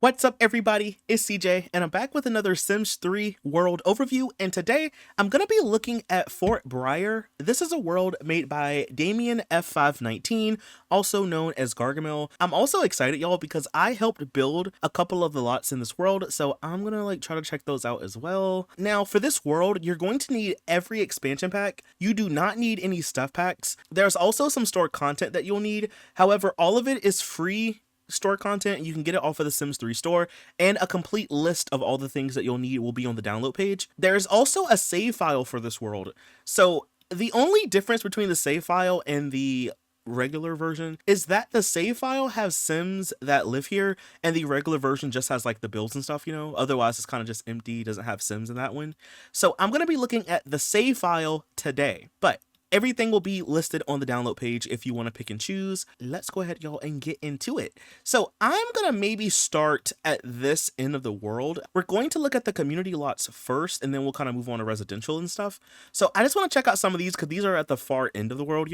What's up everybody, it's CJ and I'm back with another Sims 3 world overview, and today I'm going to be looking at Fort Briar. This is a world made by Damien F519, also known as Gargamel. I'm also excited y'all because I helped build a couple of the lots in this world, so I'm going to try to check those out as well. Now for this world, you're going to need every expansion pack. You do not need any stuff packs. There's also some stored content that you'll need. However, all of it is free store content. You can get it off of the Sims 3 store, and a complete list of all the things that you'll need will be on the download page. There's also a save file for this world. So the only difference between the save file and the regular version is that the save file has Sims that live here, and the regular version just has like the builds and stuff, otherwise it's kind of just empty, doesn't have Sims in that one. So I'm going to be looking at the save file today, but everything will be listed on the download page if you want to pick and choose. Let's go ahead, y'all, and get into it. So I'm going to maybe start at this end of the world. We're going to look at the community lots first, and then we'll kind of move on to residential and stuff. So I just want to check out some of these because these are at the far end of the world,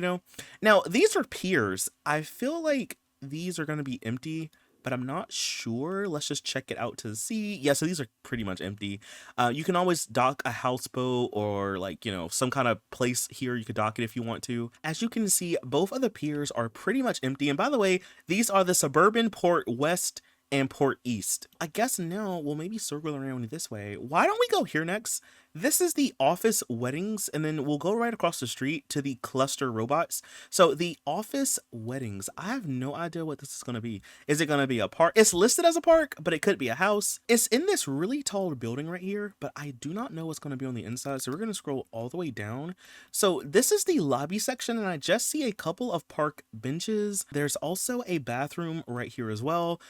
Now, these are piers. I feel like these are going to be empty, but I'm not sure. Let's just check it out to see. Yeah, so these are pretty much empty. You can always dock a houseboat or some kind of place here. You could dock it if you want to. As you can see, both of the piers are pretty much empty. And by the way, these are the suburban Port West and Port East. I guess now we'll maybe circle around this way. Why don't we go here next? This is the office weddings, and then we'll go right across the street to the cluster robots. So the office weddings, I have no idea what this is going to be. Is it going to be a park? It's listed as a park, but it could be a house. It's in this really tall building right here, but I do not know what's going to be on the inside. So we're going to scroll all the way down. So this is the lobby section, and I just see a couple of park benches. There's also a bathroom right here as well.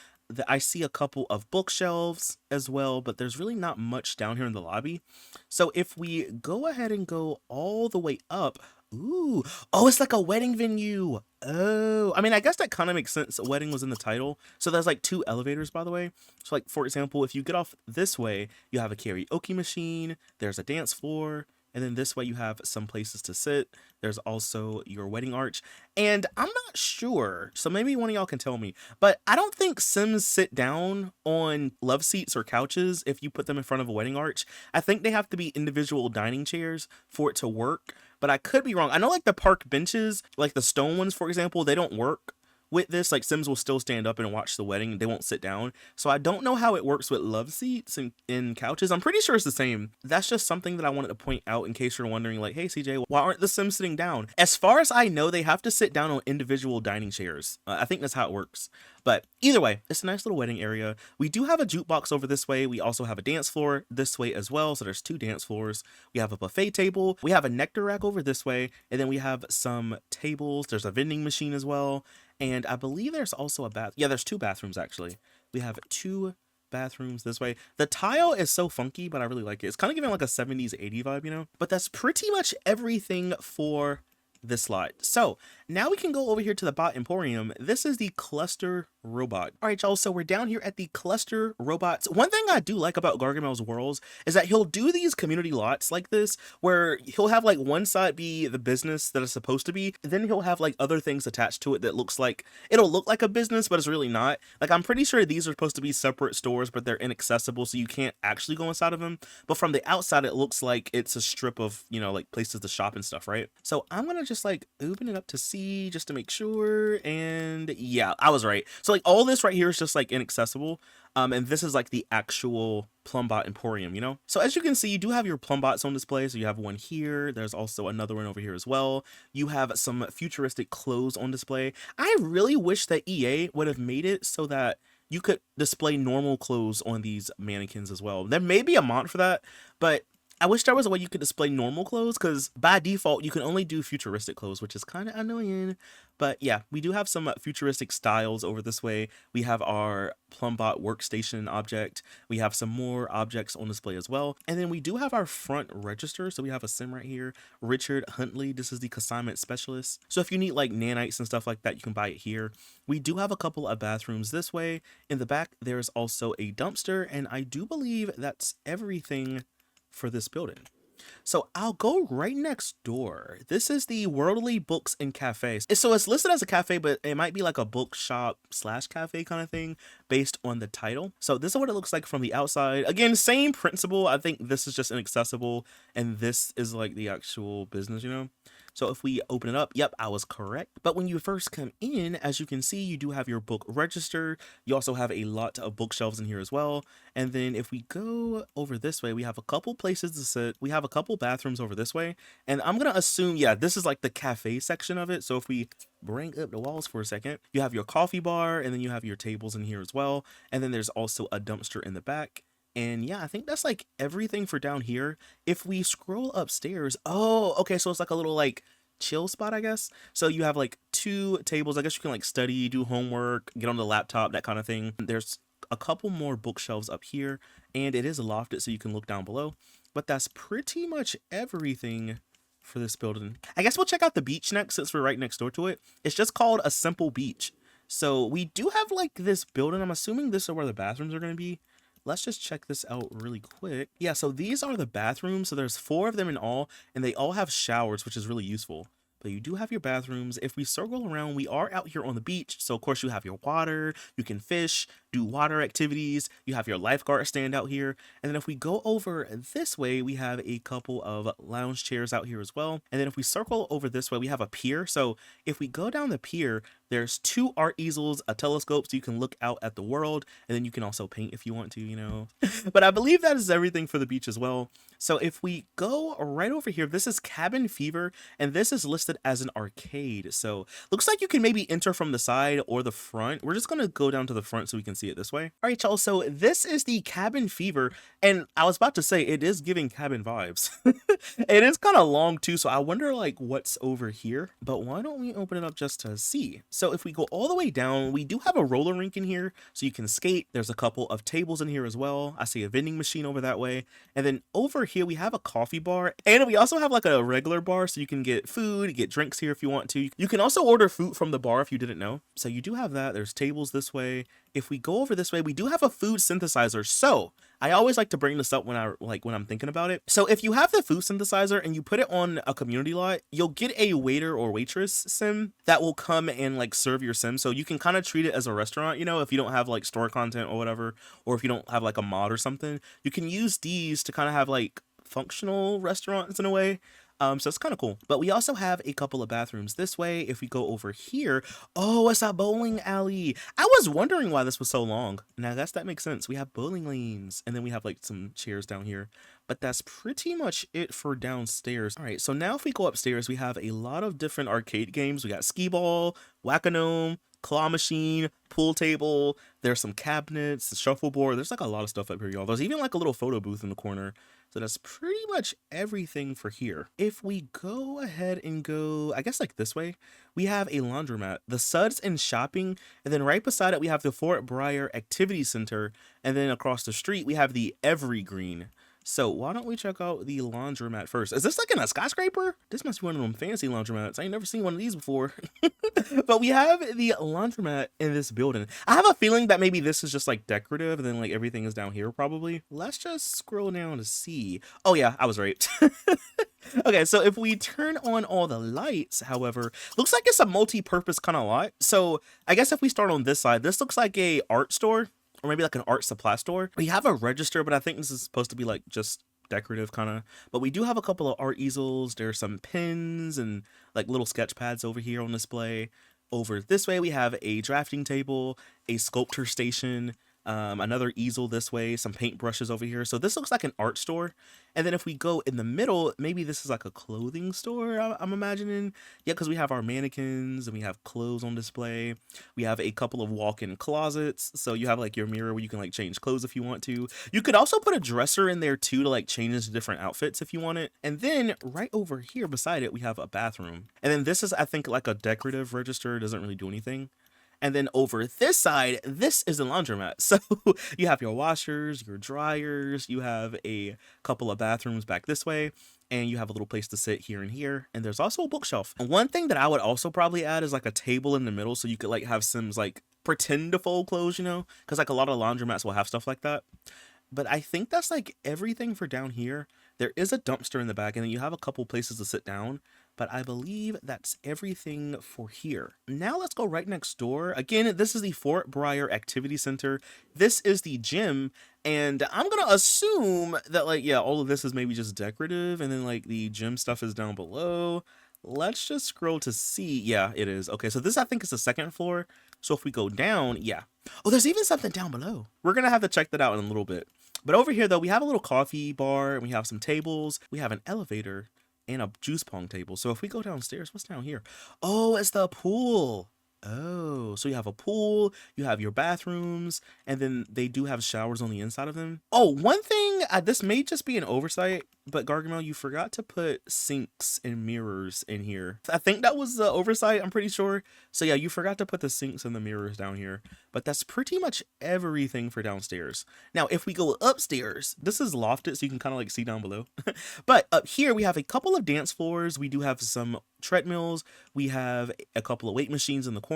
I see a couple of bookshelves as well, but there's really not much down here in the lobby. So if we go ahead and go all the way up, ooh, oh, it's like a wedding venue. Oh, I mean, I guess that kind of makes sense. Wedding was in the title. So there's like two elevators, by the way. So like, for example, if you get off this way, you have a karaoke machine, there's a dance floor, and then this way you have some places to sit. There's also your wedding arch. And I'm not sure, so maybe one of y'all can tell me, but I don't think Sims sit down on love seats or couches if you put them in front of a wedding arch. I think they have to be individual dining chairs for it to work, but I could be wrong. I know like the park benches, like the stone ones, for example, they don't work with this. Like Sims will still stand up and watch the wedding. They won't sit down. So I don't know how it works with love seats and couches. I'm pretty sure it's the same. That's just something that I wanted to point out in case you're wondering, like, hey CJ, why aren't the Sims sitting down? As far as I know, they have to sit down on individual dining chairs. I think that's how it works. But either way, it's a nice little wedding area. We do have a jukebox over this way. We also have a dance floor this way as well. So there's two dance floors. We have a buffet table. We have a nectar rack over this way. And then we have some tables. There's a vending machine as well. And I believe there's also a bath. Yeah, there's two bathrooms actually. We have two bathrooms this way. The tile is so funky, but I really like it. It's kind of giving like a 70s, 80s vibe, But that's pretty much everything for this slide. So now we can go over here to the bot emporium. This is the cluster robot. All right, y'all, so we're down here at the cluster robots. One thing I do like about Gargamel's worlds is that he'll do these community lots like this where he'll have like one side be the business that it's supposed to be, and then he'll have like other things attached to it that looks like it'll look like a business, but it's really not. Like I'm pretty sure these are supposed to be separate stores, but they're inaccessible, so you can't actually go inside of them. But from the outside, it looks like it's a strip of, like places to shop and stuff, right? So I'm gonna just like open it up to see just to make sure, and yeah, I was right. So like all this right here is just like inaccessible, and this is like the actual Plumbot Emporium, So as you can see, you do have your Plumbots on display. So you have one here. There's also another one over here as well. You have some futuristic clothes on display. I really wish that EA would have made it so that you could display normal clothes on these mannequins as well. There may be a mod for that, but I wish there was a way you could display normal clothes, because by default you can only do futuristic clothes, which is kind of annoying. But yeah, we do have some futuristic styles over this way. We have our Plumbot workstation object. We have some more objects on display as well. And then we do have our front register. So we have a sim right here, Richard Huntley. This is the consignment specialist. So if you need like nanites and stuff like that, you can buy it here. We do have a couple of bathrooms this way. In the back, there's also a dumpster. And I do believe that's everything for this building. So I'll go right next door. This is the Worldly Books and Cafes. So it's listed as a cafe, but it might be like a bookshop slash cafe kind of thing based on the title. So this is what it looks like from the outside. Again, same principle. I think this is just inaccessible and this is like the actual business, you know? So if we open it up, yep, I was correct. But when you first come in, as you can see, you do have your book register. You also have a lot of bookshelves in here as well. And then if we go over this way, we have a couple places to sit. We have a couple bathrooms over this way. And I'm going to assume, yeah, this is like the cafe section of it. So if we bring up the walls for a second, you have your coffee bar and then you have your tables in here as well. And then there's also a dumpster in the back. And yeah, I think that's like everything for down here. If we scroll upstairs, oh, okay, so it's like a little like chill spot, I guess. So you have like two tables. I guess you can like study, do homework, get on the laptop, that kind of thing. There's a couple more bookshelves up here, and it is lofted so you can look down below. But that's pretty much everything for this building. I guess we'll check out the beach next since we're right next door to it. It's just called a simple beach. So we do have like this building. I'm assuming this is where the bathrooms are going to be. Let's just check this out really quick. Yeah, so these are the bathrooms. So there's 4 of them in all, and they all have showers, which is really useful. But you do have your bathrooms. If we circle around, we are out here on the beach. So of course you have your water, you can fish, do water activities. You have your lifeguard stand out here. And then if we go over this way, we have a couple of lounge chairs out here as well. And then if we circle over this way, we have a pier. So if we go down the pier, there's 2 art easels, a telescope so you can look out at the world, and then you can also paint if you want to, you know. But I believe that is everything for the beach as well. So if we go right over here, this is Cabin Fever, and this is listed as an arcade. So looks like you can maybe enter from the side or the front. We're just gonna go down to the front so we can see it this way. All right, y'all, so this is the Cabin Fever, and I was about to say it is giving cabin vibes. It is kind of long too, so I wonder like what's over here, but why don't we open it up just to see? So if we go all the way down, we do have a roller rink in here so you can skate. There's a couple of tables in here as well. I see a vending machine over that way. And then over here, we have a coffee bar, and we also have like a regular bar so you can get food, get drinks here if you want to. You can also order food from the bar if you didn't know. So you do have that. There's tables this way. If we go over this way, we do have a food synthesizer. So I always like to bring this up when I'm thinking about it. So if you have the food synthesizer and you put it on a community lot, you'll get a waiter or waitress sim that will come and like serve your sim. So you can kind of treat it as a restaurant, you know, if you don't have like store content or whatever, or if you don't have like a mod or something, you can use these to kind of have like functional restaurants in a way. So it's kind of cool. But we also have a couple of bathrooms this way. If we go over here, oh, it's a bowling alley. I was wondering why this was so long. Now I guess that makes sense. We have bowling lanes, and then we have like some chairs down here. But that's pretty much it for downstairs. All right, so now if we go upstairs, we have a lot of different arcade games. We got skee ball, whack-a-gnome, claw machine, pool table. There's some cabinets, shuffleboard. There's like a lot of stuff up here, y'all. There's even like a little photo booth in the corner. So that's pretty much everything for here. If we go ahead and go, I guess like this way, we have a laundromat, the Suds and Shopping, and then right beside it, we have the Fort Briar Activity Center, and then across the street, we have the Evergreen. So why don't we check out the laundromat first? Is this like in a skyscraper? This must be one of them fancy laundromats. I ain't never seen one of these before. But we have the laundromat in this building. I have a feeling that maybe this is just like decorative and then like everything is down here probably. Let's just scroll down to see. Oh yeah, I was right. Okay, so if we turn on all the lights, however, looks like it's a multi-purpose kind of lot. So I guess if we start on this side, this looks like a art store. Or maybe like an art supply store. We have a register, but I think this is supposed to be like just decorative kind of. But we do have a couple of art easels. There's some pens and like little sketch pads over here on display. Over this way, we have a drafting table, a sculptor station, another easel this way, some paint brushes over here. So this looks like an art store. And then if we go in the middle, maybe this is like a clothing store, I'm imagining. Yeah, because we have our mannequins and we have clothes on display. We have a couple of walk-in closets. So you have like your mirror where you can like change clothes if you want to. You could also put a dresser in there too to like change into different outfits if you want it. And then right over here beside it, we have a bathroom. And then this is, I think, like a decorative register. It doesn't really do anything. And then over this side, this is a laundromat. So you have your washers, your dryers, you have a couple of bathrooms back this way, and you have a little place to sit here and here. And there's also a bookshelf. And one thing that I would also probably add is like a table in the middle so you could like have Sims like pretend to fold clothes, you know, because like a lot of laundromats will have stuff like that. But I think that's like everything for down here. There is a dumpster in the back, and then you have a couple places to sit down. But I believe that's everything for here. Now let's go right next door. Again, this is the Fort Briar Activity Center. This is the gym, and I'm gonna assume that, like, yeah, all of this is maybe just decorative, and then like the gym stuff is down below. Let's just scroll to see. Yeah, it is. Okay, so this I think is the second floor. So if we go down, yeah. Oh, there's even something down below. We're gonna have to check that out in a little bit. But over here though, we have a little coffee bar, and we have some tables. We have an elevator and a juice pong table. So if we go downstairs, what's down here? Oh, it's the pool. Oh, so you have a pool, you have your bathrooms, and then they do have showers on the inside of them. Oh, one thing, this may just be an oversight, but Gargamel, you forgot to put sinks and mirrors in here. I think that was the oversight, I'm pretty sure. So yeah, you forgot to put the sinks and the mirrors down here, but that's pretty much everything for downstairs. Now, if we go upstairs, this is lofted, so you can kind of like see down below. But up here, we have a couple of dance floors. We do have some treadmills. We have a couple of weight machines in the corner.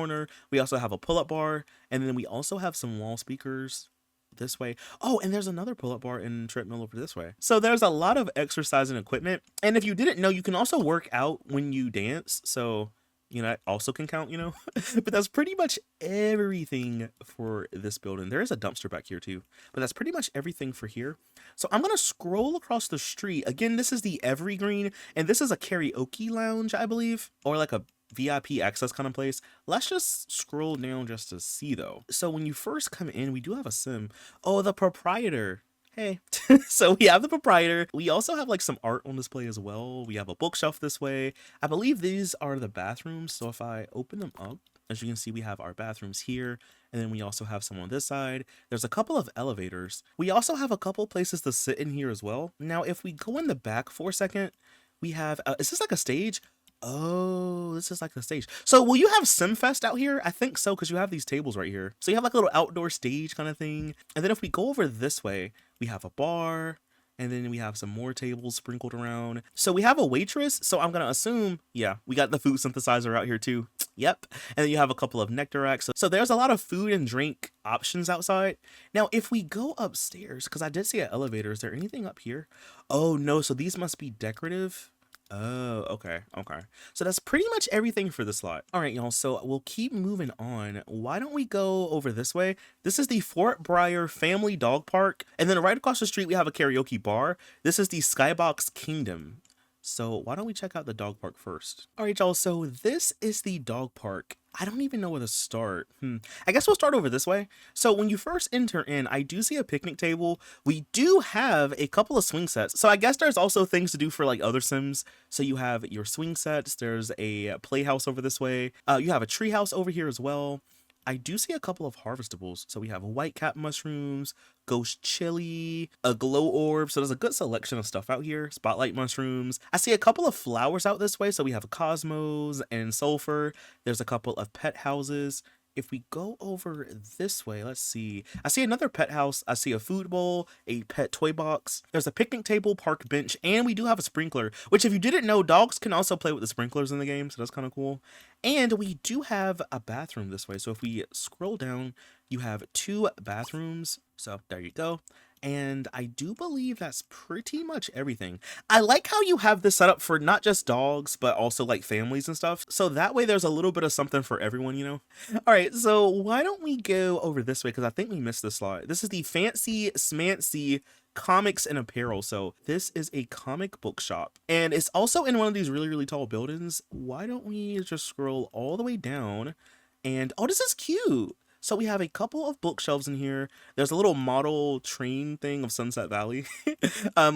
We also have a pull-up bar, and then we also have some wall speakers this way. Oh, and there's another pull-up bar and treadmill over this way. So there's a lot of exercise and equipment. And if you didn't know, you can also work out when you dance. So, you know, that also can count, you know. But that's pretty much everything for this building. There is a dumpster back here too, but that's pretty much everything for here. So I'm gonna scroll across the street. Again, this is the Evergreen, and this is a karaoke lounge, I believe, or like a VIP access kind of place. Let's just scroll down just to see though. So when you first come in, we do have a sim. Oh, the proprietor. Hey. So we have the proprietor. We also have like some art on display as well. We have a bookshelf this way. I believe these are the bathrooms. So if I open them up, as you can see, we have our bathrooms here, and then we also have some on this side. There's a couple of elevators. We also have a couple places to sit in here as well. Now, if we go in the back for a second, we have, is this like a stage? Oh, this is like the stage. So will you have SimFest out here? I think so, because you have these tables right here. So you have like a little outdoor stage kind of thing. And then if we go over this way, we have a bar, and then we have some more tables sprinkled around. So we have a waitress. So I'm going to assume, yeah, we got the food synthesizer out here too. Yep. And then you have a couple of nectar racks. So there's a lot of food and drink options outside. Now, if we go upstairs, because I did see an elevator, is there anything up here? Oh, no. So these must be decorative. Oh, okay, okay. So that's pretty much everything for this lot. All right, y'all, so we'll keep moving on. Why don't we go over this way? This is the Fort Briar Family Dog Park, and then right across the street, we have a karaoke bar. This is the Skybox Kingdom. So why don't we check out the dog park first? All right, y'all, so this is the dog park. I don't even know where to start. I guess we'll start over this way. So when you first enter in, I do see a picnic table. We do have a couple of swing sets. So I guess there's also things to do for like other Sims. So you have your swing sets. There's a playhouse over this way. You have a tree house over here as well. I do see a couple of harvestables. So we have white cap mushrooms, ghost chili, a glow orb. So there's a good selection of stuff out here. Spotlight mushrooms. I see a couple of flowers out this way. So we have a cosmos and sulfur. There's a couple of pet houses. If we go over this way, let's see. I see another pet house. I see a food bowl, a pet toy box. There's a picnic table, park bench, and we do have a sprinkler, which if you didn't know, dogs can also play with the sprinklers in the game, so that's kind of cool. And we do have a bathroom this way. So if we scroll down, you have 2 bathrooms. So there you go. And I do believe that's pretty much everything. I like how you have this set up for not just dogs, but also like families and stuff. So that way there's a little bit of something for everyone, you know? All right, so why don't we go over this way? Because I think we missed this slide. This is the Fancy Smancy Comics and Apparel. So this is a comic book shop. And it's also in one of these really, really tall buildings. Why don't we just scroll all the way down? And, oh, this is cute. So we have a couple of bookshelves in here. There's a little model train thing of Sunset Valley.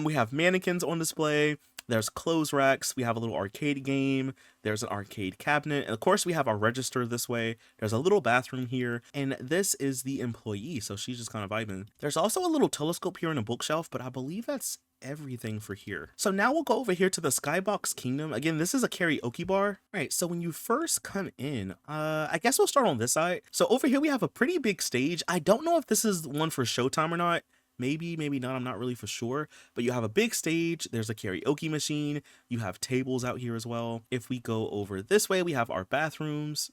We have mannequins on display. There's clothes racks. We have a little arcade game. There's an arcade cabinet. And of course, we have our register this way. There's a little bathroom here. And this is the employee. So she's just kind of vibing. There's also a little telescope here and a bookshelf, but I believe that's everything for here. So now we'll go over here to the Skybox Kingdom. Again, this is a karaoke bar. All right, so when you first come in, I guess we'll start on this side. So over here we have a pretty big stage. I don't know if this is one for Showtime or not. Maybe, maybe not. I'm not really for sure. But you have a big stage. There's a karaoke machine. You have tables out here as well. If we go over this way, we have our bathrooms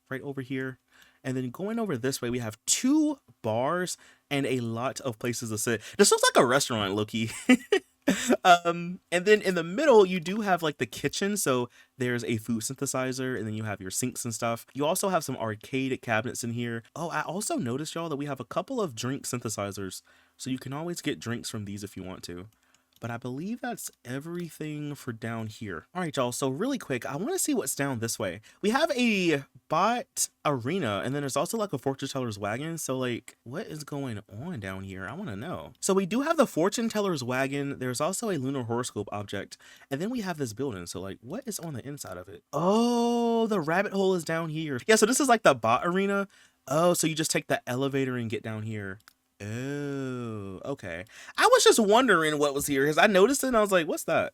right over here. And then going over this way, we have 2 bars and a lot of places to sit. This looks like a restaurant, low-key. And then in the middle, you do have like the kitchen. So there's a food synthesizer, and then you have your sinks and stuff. You also have some arcade cabinets in here. Oh, I also noticed, y'all, that we have a couple of drink synthesizers. So you can always get drinks from these if you want to. But I believe that's everything for down here. All right, y'all. So really quick, I want to see what's down this way. We have a bot arena, and then there's also like a fortune teller's wagon. So like, what is going on down here? I want to know. So we do have the fortune teller's wagon. There's also a lunar horoscope object, and then we have this building. So like, what is on the inside of it? Oh, the rabbit hole is down here. Yeah, so this is like the bot arena. Oh, so you just take the elevator and get down here. Oh, okay. I was just wondering what was here because I noticed it and I was like, what's that?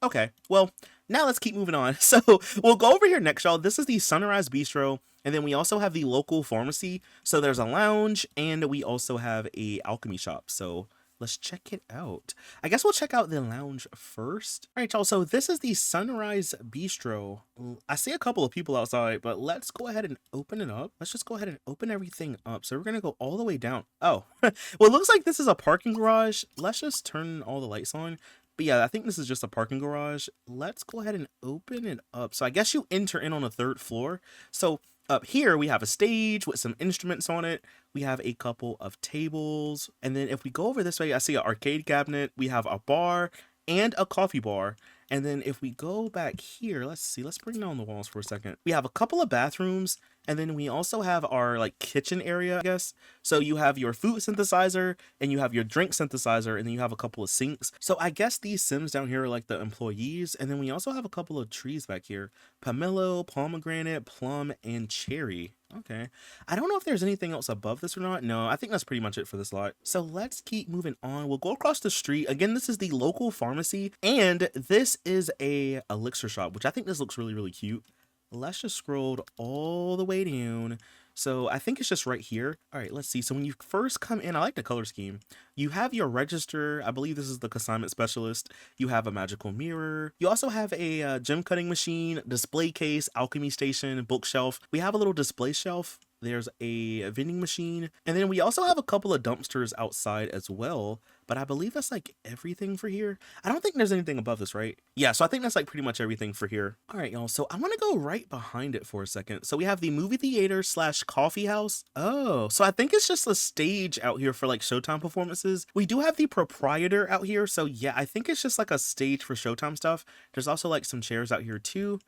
Okay, well, now let's keep moving on. So we'll go over here next, y'all. This is the Sunrise Bistro, and then we also have the local pharmacy. So there's a lounge, and we also have a alchemy shop. So let's check it out. I guess we'll check out the lounge first. All right, y'all. So this is the Sunrise Bistro. I see a couple of people outside, but let's go ahead and open it up. Let's just go ahead and open everything up. So we're gonna go all the way down. Oh, well, it looks like this is a parking garage. Let's just turn all the lights on. But yeah, I think this is just a parking garage. Let's go ahead and open it up. So I guess you enter in on the 3rd floor. So up here, we have a stage with some instruments on it. We have a couple of tables. And then if we go over this way, I see an arcade cabinet. We have a bar and a coffee bar. And then if we go back here, let's see, let's bring down the walls for a second. We have a couple of bathrooms, and then we also have our like kitchen area, I guess. So you have your food synthesizer, and you have your drink synthesizer, and then you have a couple of sinks. So I guess these Sims down here are like the employees. And then we also have a couple of trees back here. Pomelo, pomegranate, plum, and cherry. Okay. I don't know if there's anything else above this or not. No, I think that's pretty much it for this lot. So let's keep moving on. We'll go across the street. Again, this is the local pharmacy, and this is a elixir shop, which I think this looks really, really cute. Let's just scroll all the way down. So I think it's just right here. All right, let's see. So when you first come in, I like the color scheme. You have your register. I believe this is the consignment specialist. You have a magical mirror. You also have a gem cutting machine, display case, alchemy station, bookshelf. We have a little display shelf. There's a vending machine. And then we also have a couple of dumpsters outside as well. But I believe that's like everything for here. I don't think there's anything above this, right? Yeah, so I think that's like pretty much everything for here. All right, y'all. So I want to go right behind it for a second. So we have the movie theater / coffee house. Oh, so I think it's just a stage out here for like Showtime performances. We do have the proprietor out here. So yeah, I think it's just like a stage for Showtime stuff. There's also like some chairs out here too.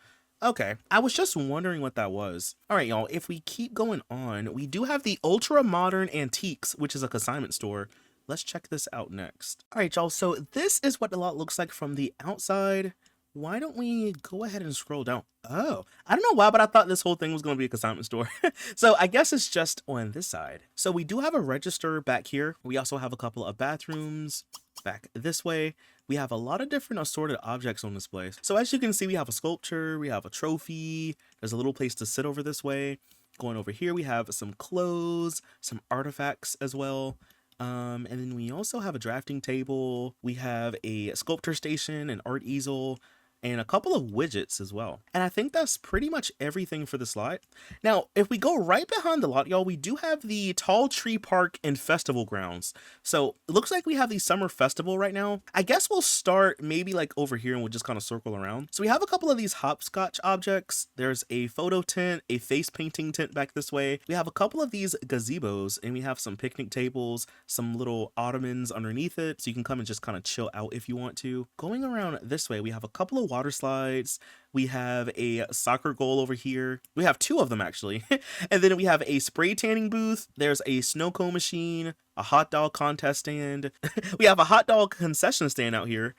Okay, I was just wondering what that was. All right, y'all, if we keep going on, we do have the Ultra Modern Antiques, which is a consignment store. Let's check this out next. All right, y'all, so this is what the lot looks like from the outside. Why don't we go ahead and scroll down? Oh, I don't know why, but I thought this whole thing was going to be a consignment store. So I guess it's just on this side. So we do have a register back here. We also have a couple of bathrooms back this way. We have a lot of different assorted objects on display. So as you can see, we have a sculpture, we have a trophy. There's a little place to sit over this way. Going over here, we have some clothes, some artifacts as well. And then we also have a drafting table. We have a sculpture station, an art easel, and a couple of widgets as well. And I think that's pretty much everything for this lot. Now, if we go right behind the lot, y'all, we do have the Tall Tree Park and Festival Grounds. So it looks like we have the summer festival right now. I guess we'll start maybe like over here and we'll just kind of circle around. So we have a couple of these hopscotch objects. There's a photo tent, a face painting tent back this way. We have a couple of these gazebos, and we have some picnic tables, some little ottomans underneath it. So you can come and just kind of chill out if you want to. Going around this way, we have a couple of water slides. We have a soccer goal over here. We have two of them actually. And then we have a spray tanning booth. There's a snow cone machine, a hot dog contest stand. We have a hot dog concession stand out here.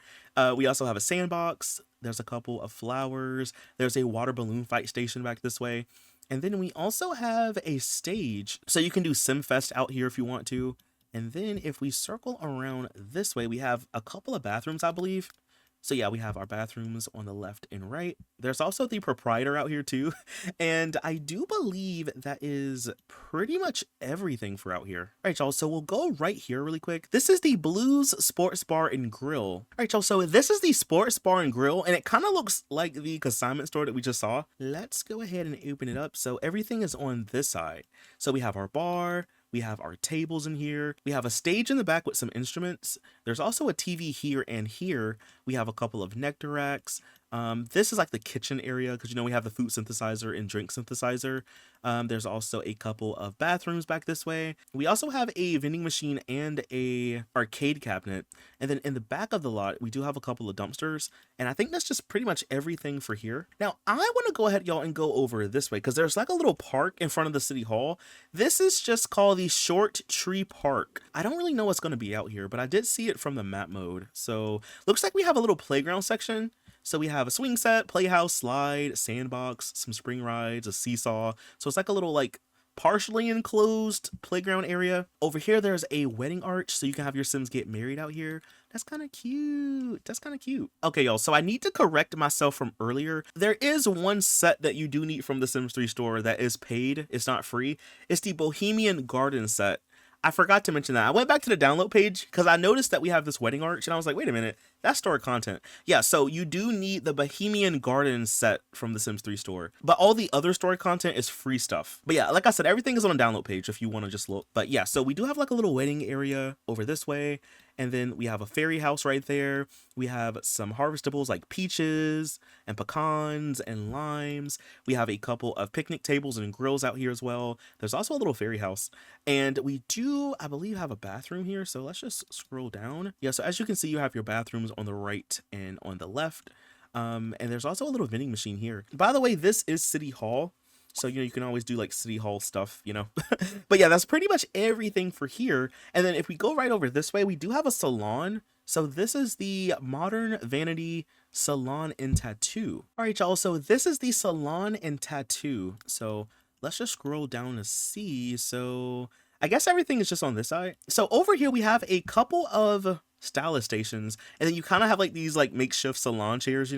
We also have a sandbox. There's a couple of flowers. There's a water balloon fight station back this way. And then we also have a stage. So you can do SimFest out here if you want to. And then if we circle around this way, we have a couple of bathrooms, I believe. So yeah, we have our bathrooms on the left and right. There's also the proprietor out here too. And I do believe that is pretty much everything for out here. All right, y'all, so we'll go right here really quick. This is the Blues Sports Bar and Grill. All right, y'all, so this is the Sports Bar and Grill, and it kind of looks like the consignment store that we just saw. Let's go ahead and open it up. So everything is on this side. So we have our bar, We have our tables in here. We have a stage in the back with some instruments. There's also a TV here and here. We have a couple of nectar racks. This is like the kitchen area because we have the food synthesizer and drink synthesizer. There's also a couple of bathrooms back this way. We also have a vending machine and a arcade cabinet. And then in the back of the lot, we do have a couple of dumpsters. And I think that's just pretty much everything for here. Now, I want to go ahead, y'all, and go over this way because there's like a little park in front of the city hall. This is just called the Short Tree Park. I don't really know what's going to be out here, but I did see it from the map mode. So looks like we have a little playground section. So we have a swing set, playhouse, slide, sandbox, some spring rides, a seesaw. So it's like a little like partially enclosed playground area. Over here, there's a wedding arch so you can have your Sims get married out here. That's kind of cute. That's kind of cute. Okay, y'all, so I need to correct myself from earlier. There is one set that you do need from the Sims 3 store that is paid. It's not free. It's the Bohemian Garden set. I forgot to mention that. I went back to the download page because I noticed that we have this wedding arch and I was like, wait a minute, that's store content. Yeah, so you do need the Bohemian Garden set from the Sims 3 store, but all the other story content is free stuff. But yeah, like I said, everything is on the download page if you want to just look. But yeah, so we do have like a little wedding area over this way. And then we have a fairy house right there. We have some harvestables like peaches and pecans and limes. We have a couple of picnic tables and grills out here as well. There's also a little fairy house. And we do, I believe, have a bathroom here. So let's just scroll down. Yeah, so as you can see, you have your bathrooms on the right and on the left. And there's also a little vending machine here. By the way, this is City Hall. So, you can always do like City Hall stuff, But yeah, that's pretty much everything for here. And then if we go right over this way, we do have a salon. So this is the Modern Vanity Salon and Tattoo. All right, y'all. So this is the Salon and Tattoo. So let's just scroll down to see. So I guess everything is just on this side. So over here, we have a couple of stylist stations, and then you kind of have like these like makeshift salon chairs,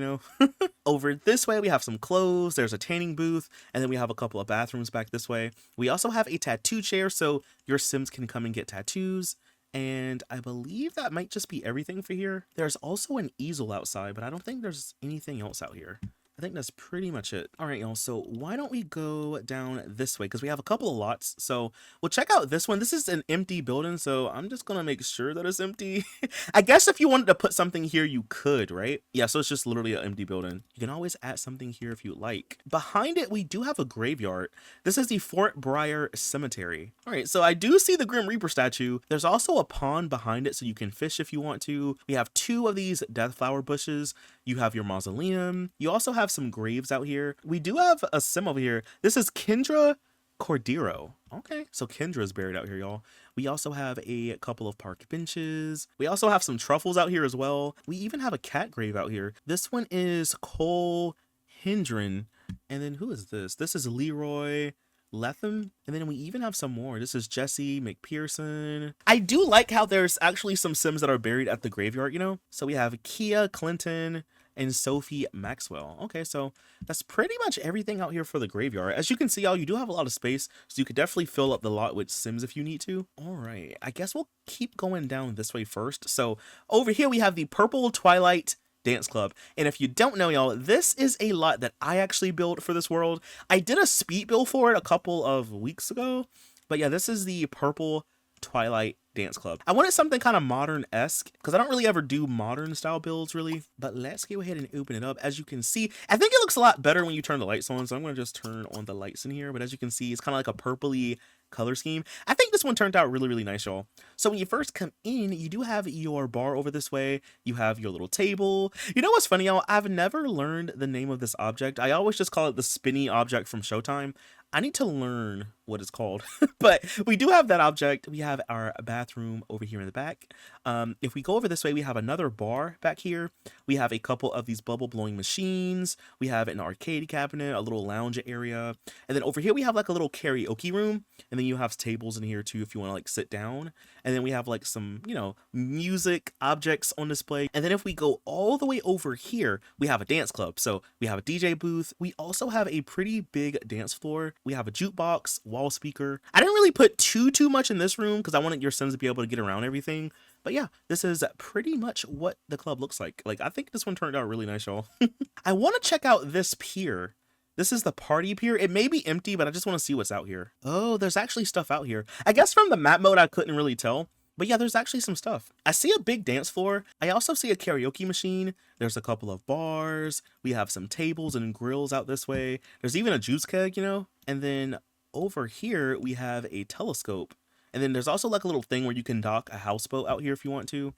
Over this way we have some clothes, there's a tanning booth, and then we have a couple of bathrooms back this way. We also have a tattoo chair so your Sims can come and get tattoos, and I believe that might just be everything for here. There's also an easel outside, but I don't think there's anything else out here. I think that's pretty much it. All right, y'all, so why don't we go down this way? Because we have a couple of lots. So we'll check out this one. This is an empty building, so I'm just going to make sure that it's empty. I guess if you wanted to put something here, you could, right? Yeah, so it's just literally an empty building. You can always add something here if you like. Behind it, we do have a graveyard. This is the Fort Briar Cemetery. All right, so I do see the Grim Reaper statue. There's also a pond behind it, so you can fish if you want to. We have 2 of these death flower bushes. You have your mausoleum. You also have some graves out here. We do have a sim over here. This is Kendra Cordero. Okay, so Kendra is buried out here, y'all. We also have a couple of park benches. We also have some truffles out here as well. We even have a cat grave out here. This one is Cole Hendren. And then who is this? This is Leroy Letham, and then we even have some more. This is Jesse McPherson. I do like how there's actually some Sims that are buried at the graveyard, So we have Kia Clinton and Sophie Maxwell. Okay, so that's pretty much everything out here for the graveyard. As you can see, y'all, you do have a lot of space, so you could definitely fill up the lot with Sims if you need to. All right, I guess we'll keep going down this way first. So over here we have the Purple Twilight Dance Club. And if you don't know, y'all, this is a lot that I actually built for this world. I did a speed build for it a couple of weeks ago. But yeah, this is the Purple Twilight Dance Club. I wanted something kind of modern-esque because I don't really ever do modern style builds really. But let's go ahead and open it up. As you can see, I think it looks a lot better when you turn the lights on. So I'm going to just turn on the lights in here. But as you can see, it's kind of like a purpley color scheme. I think this one turned out really, really nice, y'all. So when you first come in, you do have your bar over this way. You have your little table. You know what's funny, y'all? I've never learned the name of this object. I always just call it the spinny object from Showtime. I need to learn what it's called. But we do have that object. We have our bathroom over here in the back. If we go over this way, we have another bar back here. We have a couple of these bubble blowing machines. We have an arcade cabinet, a little lounge area. And then over here, we have like a little karaoke room. And then you have tables in here too if you want to like sit down. And then we have like some, music objects on display. And then if we go all the way over here, we have a dance club. So we have a DJ booth. We also have a pretty big dance floor. We have a jukebox, wall speaker. I didn't really put too much in this room because I wanted your Sims to be able to get around everything. But yeah, this is pretty much what the club looks like. Like, I think this one turned out really nice, y'all. I want to check out this pier. This is the party pier. It may be empty, but I just want to see what's out here. Oh, there's actually stuff out here. I guess from the map mode, I couldn't really tell. But yeah, there's actually some stuff. I see a big dance floor. I also see a karaoke machine. There's a couple of bars. We have some tables and grills out this way. There's even a juice keg, you know? And then over here, we have a telescope. And then there's also like a little thing where you can dock a houseboat out here if you want to.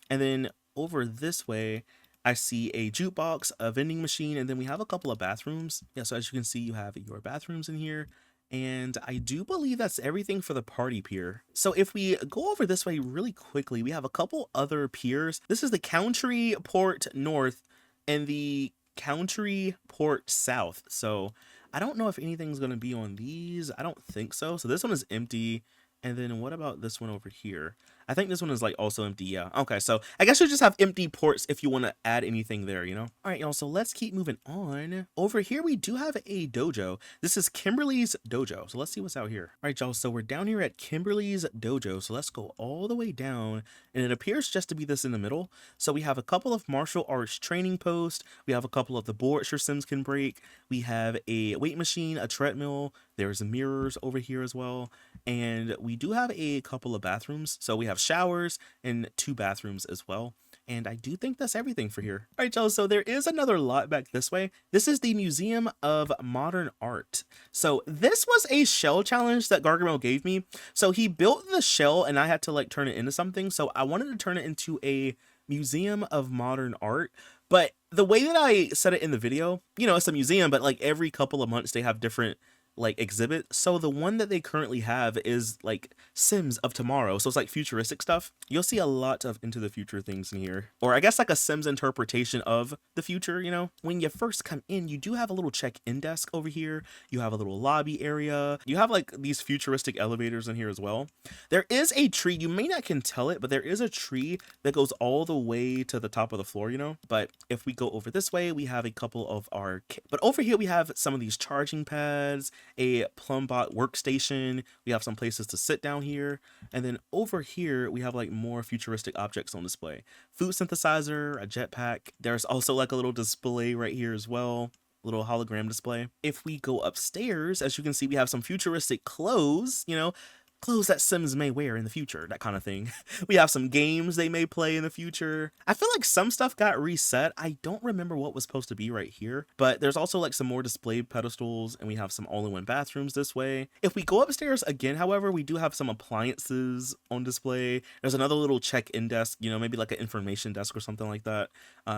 And then over this way, I see a jukebox, a vending machine, and then we have a couple of bathrooms. Yeah, so as you can see, you have your bathrooms in here. And I do believe that's everything for the party pier. So if we go over this way really quickly, we have a couple other piers. This is the Country Port North and the Country Port South. So I don't know if anything's going to be on these. I don't think so. So this one is empty. And then what about this one over here? I think this one is like also empty. Yeah. Okay. So I guess you just have empty ports if you want to add anything there, you know? All right, y'all. So let's keep moving on. Over here, we do have a dojo. This is Kimberly's Dojo. So let's see what's out here. All right, y'all. So we're down here at Kimberly's Dojo. So let's go all the way down. And it appears just to be this in the middle. So we have a couple of martial arts training posts. We have a couple of the boards your Sims can break. We have a weight machine, a treadmill. There's mirrors over here as well. And we do have a couple of bathrooms. So we have showers and 2 bathrooms as well. And I do think that's everything for here. All right, y'all, so there is another lot back this way. This is the Museum of Modern Art. So this was a shell challenge that Gargamel gave me. So he built the shell and I had to like turn it into something. So I wanted to turn it into a Museum of Modern Art. But the way that I said it in the video, you know, it's a museum, but like every couple of months they have different like exhibit. So the one that they currently have is like Sims of Tomorrow. So it's like futuristic stuff. You'll see a lot of Into the Future things in here. Or I guess like a Sims interpretation of the future, you know? When you first come in, you do have a little check-in desk over here. You have a little lobby area. You have like these futuristic elevators in here as well. There is a tree. You may not can tell it, but there is a tree that goes all the way to the top of the floor, you know? But if we go over this way, we have a couple of our... But over here, we have some of these charging pads, a Plumbot workstation. We have some places to sit down here. And then over here, we have like more futuristic objects on display. Food synthesizer, a jetpack. There's also like a little display right here as well. Little hologram display. If we go upstairs, as you can see, we have some futuristic clothes, you know, clothes that Sims may wear in the future, that kind of thing. We have some games they may play in the future. I feel like some stuff got reset. I don't remember what was supposed to be right here, but there's also like some more display pedestals and we have some all-in-one bathrooms this way. If we go upstairs again, however, we do have some appliances on display. There's another little check-in desk, you know, maybe like an information desk or something like that.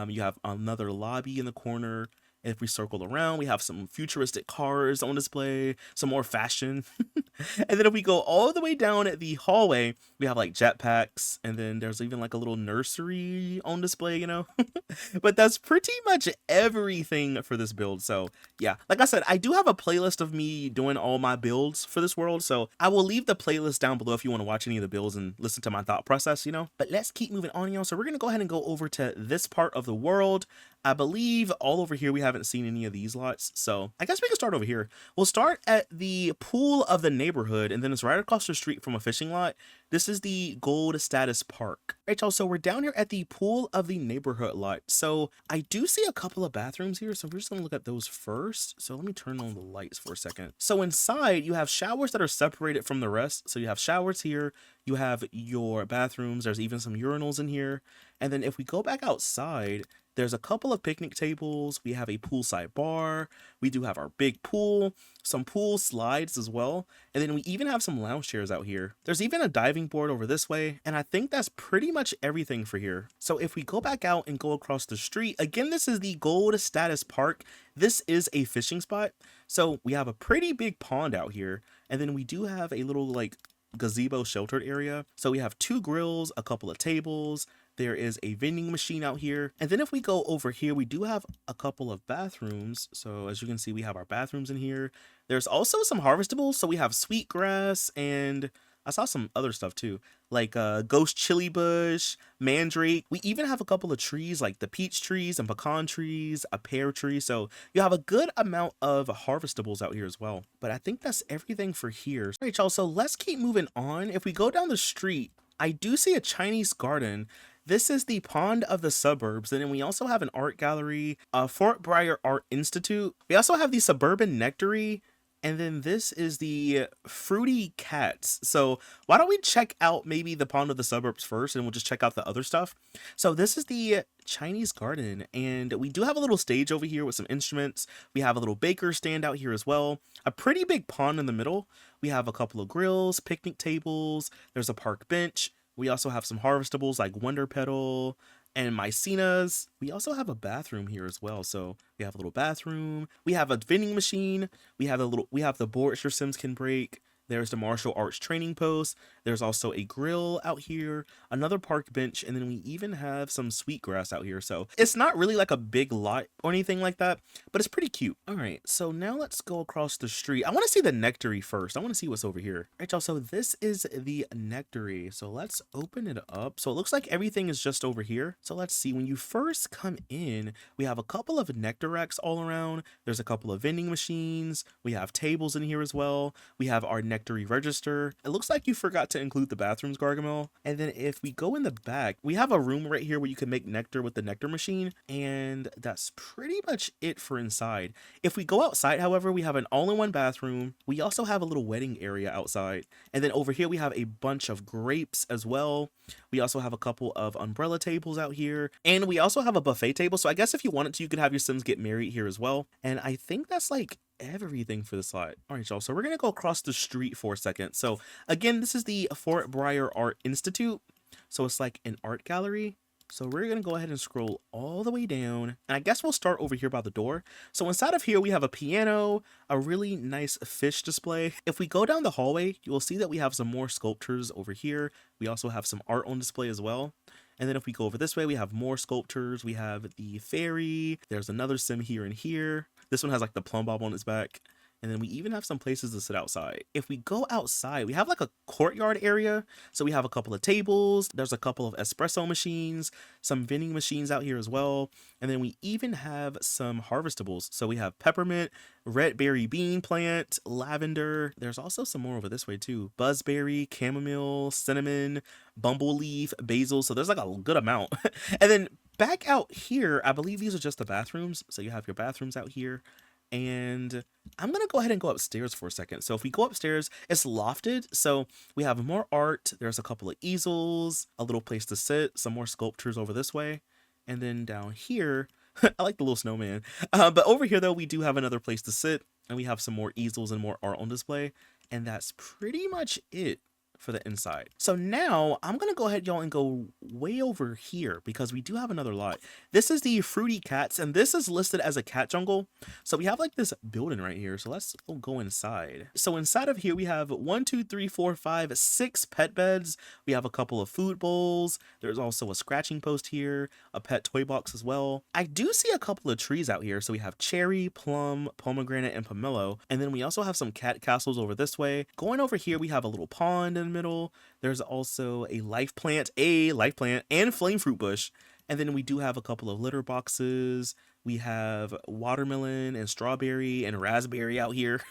You have another lobby in the corner. If we circle around, we have some futuristic cars on display, some more fashion. And then if we go all the way down at the hallway, we have like jetpacks, and then there's even like a little nursery on display, you know? But that's pretty much everything for this build. So yeah, like I said, I do have a playlist of me doing all my builds for this world. So I will leave the playlist down below if you want to watch any of the builds and listen to my thought process, you know? But let's keep moving on, y'all. So we're going to go ahead and go over to this part of the world. I believe all over here we haven't seen any of these lots, so I guess we can start over here. We'll start at the pool of the neighborhood, and then it's right across the street from a fishing lot. This is the Gold Status Park. Right, y'all, so we're down here at the pool of the neighborhood lot. So I do see a couple of bathrooms here, so we're just gonna look at those first. So let me turn on the lights for a second. So inside, you have showers that are separated from the rest. So you have showers here, you have your bathrooms, there's even some urinals in here. And then if we go back outside, there's a couple of picnic tables. We have a poolside bar. We do have our big pool, some pool slides as well. And then we even have some lounge chairs out here. There's even a diving board over this way. And I think that's pretty much everything for here. So if we go back out and go across the street, again, this is the Gold Status Park. This is a fishing spot. So we have a pretty big pond out here. And then we do have a little like gazebo sheltered area. So we have 2 grills, a couple of tables. There is a vending machine out here. And then if we go over here, we do have a couple of bathrooms. So as you can see, we have our bathrooms in here. There's also some harvestables. So we have sweetgrass and I saw some other stuff too, like ghost chili bush, mandrake. We even have a couple of trees like the peach trees and pecan trees, a pear tree. So you have a good amount of harvestables out here as well. But I think that's everything for here. All right, y'all, so let's keep moving on. If we go down the street, I do see a Chinese garden. This is the Pond of the Suburbs, and then we also have an art gallery, Fort Briar Art Institute. We also have the Suburban Nectary, and then this is the Fruity Cats. So why don't we check out maybe the Pond of the Suburbs first, and we'll just check out the other stuff. So this is the Chinese garden, and we do have a little stage over here with some instruments. We have a little baker stand out here as well. A pretty big pond in the middle. We have a couple of grills, picnic tables. There's a park bench. We also have some harvestables like Wonder Petal and Mycenas. We also have a bathroom here as well. So we have a little bathroom. We have a vending machine. We have the boards your Sims can break. There's the martial arts training post. There's also a grill out here, another park bench, and then we even have some sweetgrass out here. So it's not really like a big lot or anything like that, but it's pretty cute. All right, so now let's go across the street. I want to see the nectary first. I want to see what's over here. All right, y'all, so this is the nectary. So let's open it up. So it looks like everything is just over here. So let's see, when you first come in, we have a couple of nectar racks all around. There's a couple of vending machines. We have tables in here as well. We have our nectary register. It looks like you forgot to include the bathrooms, Gargamel. And then if we go in the back, we have a room right here where you can make nectar with the nectar machine, and that's pretty much it for inside. If we go outside, however, we have an all-in-one bathroom. We also have a little wedding area outside, and then over here we have a bunch of grapes as well. We also have a couple of umbrella tables out here, and we also have a buffet table. So I guess if you wanted to, you could have your Sims get married here as well. And I think that's like everything for the slide. All right, y'all, so we're gonna go across the street for a second. So again, this is the Fort Briar Art Institute, so it's like an art gallery. So we're gonna go ahead and scroll all the way down, and I guess we'll start over here by the door. So inside of here we have a piano, a really nice fish display. If we go down the hallway, you will see that we have some more sculptures over here. We also have some art on display as well. And then if we go over this way, we have more sculptures. We have the fairy. There's another Sim here and here. This one has like the plumb bob on its back. And then we even have some places to sit outside. If we go outside, we have like a courtyard area. So we have a couple of tables. There's a couple of espresso machines, some vending machines out here as well. And then we even have some harvestables. So we have peppermint, red berry bean plant, lavender. There's also some more over this way too. Buzzberry, chamomile, cinnamon, bumbleleaf, basil. So there's like a good amount. And then back out here, I believe these are just the bathrooms. So you have your bathrooms out here. And I'm going to go ahead and go upstairs for a second. So if we go upstairs, it's lofted. So we have more art. There's a couple of easels, a little place to sit, some more sculptures over this way. And then down here, I like the little snowman. But over here, though, we do have another place to sit. And we have some more easels and more art on display. And that's pretty much it for the inside. So now I'm gonna go ahead, y'all, and go way over here because we do have another lot. This is the Fruity Cats, and this is listed as a cat jungle. So we have like this building right here. So let's go inside. So inside of here we have 1, 2, 3, 4, 5, 6 pet beds. We have a couple of food bowls. There's also a scratching post here, a pet toy box as well. I do see a couple of trees out here. So we have cherry, plum, pomegranate, and pomelo. And then we also have some cat castles over this way. Going over here, we have a little pond in the middle. There's also a life plant, and flame fruit bush. And then we do have a couple of litter boxes. We have watermelon and strawberry and raspberry out here.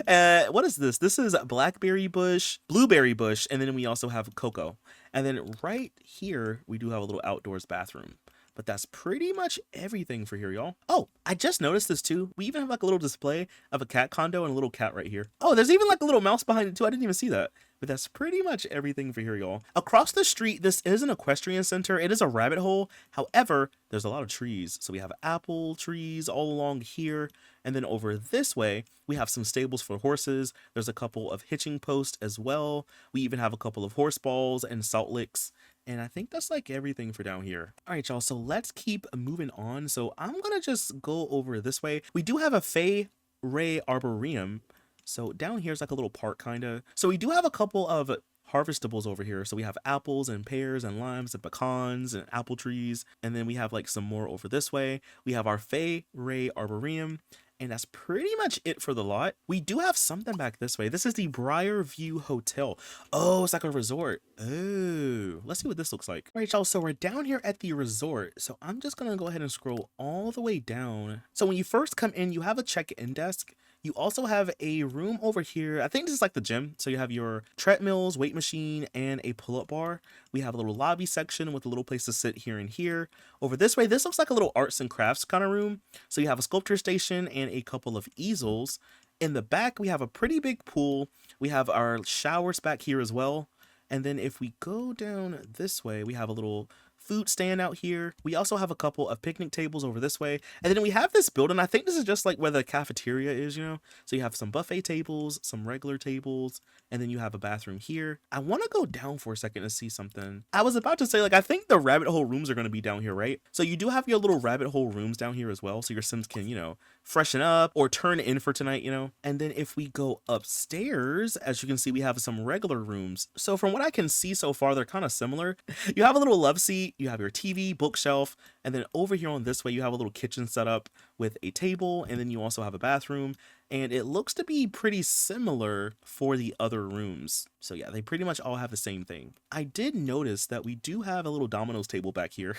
What is this? This is blackberry bush, blueberry bush, and then we also have cocoa. And then right here, we do have a little outdoors bathroom. But that's pretty much everything for here, y'all. Oh, I just noticed this too. We even have like a little display of a cat condo and a little cat right here. Oh, there's even like a little mouse behind it too. I didn't even see that. But that's pretty much everything for here, y'all. Across the street, this is an equestrian center. It is a rabbit hole. However, there's a lot of trees. So we have apple trees all along here. And then over this way, we have some stables for horses. There's a couple of hitching posts as well. We even have a couple of horse balls and salt licks. And I think that's like everything for down here. All right, y'all, so let's keep moving on. So I'm gonna just go over this way. We do have a Fay Ray Arboretum. So down here is like a little park kind of. So we do have a couple of harvestables over here. So we have apples and pears and limes and pecans and apple trees. And then we have like some more over this way. We have our Fay Ray Arboretum. And that's pretty much it for the lot. We do have something back this way. This is the Brier View Hotel. Oh, it's like a resort. Oh, let's see what this looks like. All right, y'all, so we're down here at the resort. So I'm just gonna go ahead and scroll all the way down. So when you first come in, you have a check-in desk. You also have a room over here. I think this is like the gym. So you have your treadmills, weight machine, and a pull-up bar. We have a little lobby section with a little place to sit here and here. Over this way, this looks like a little arts and crafts kind of room. So you have a sculpture station and a couple of easels. In the back, we have a pretty big pool. We have our showers back here as well. And then if we go down this way, we have a little food stand out here. We also have a couple of picnic tables over this way. And then we have this building. I think this is just like where the cafeteria is, you know? So you have some buffet tables, some regular tables, and then you have a bathroom here. I want to go down for a second to see something. I was about to say, like, I think the rabbit hole rooms are going to be down here, right? So you do have your little rabbit hole rooms down here as well. So your Sims can, you know, freshen up or turn in for tonight, you know? And then if we go upstairs, as you can see, we have some regular rooms. So from what I can see so far, they're kind of similar. You have a little love seat, you have your TV, bookshelf, and then over here on this way, you have a little kitchen set up with a table, and then you also have a bathroom, and it looks to be pretty similar for the other rooms. So yeah, they pretty much all have the same thing. I did notice that we do have a little Domino's table back here,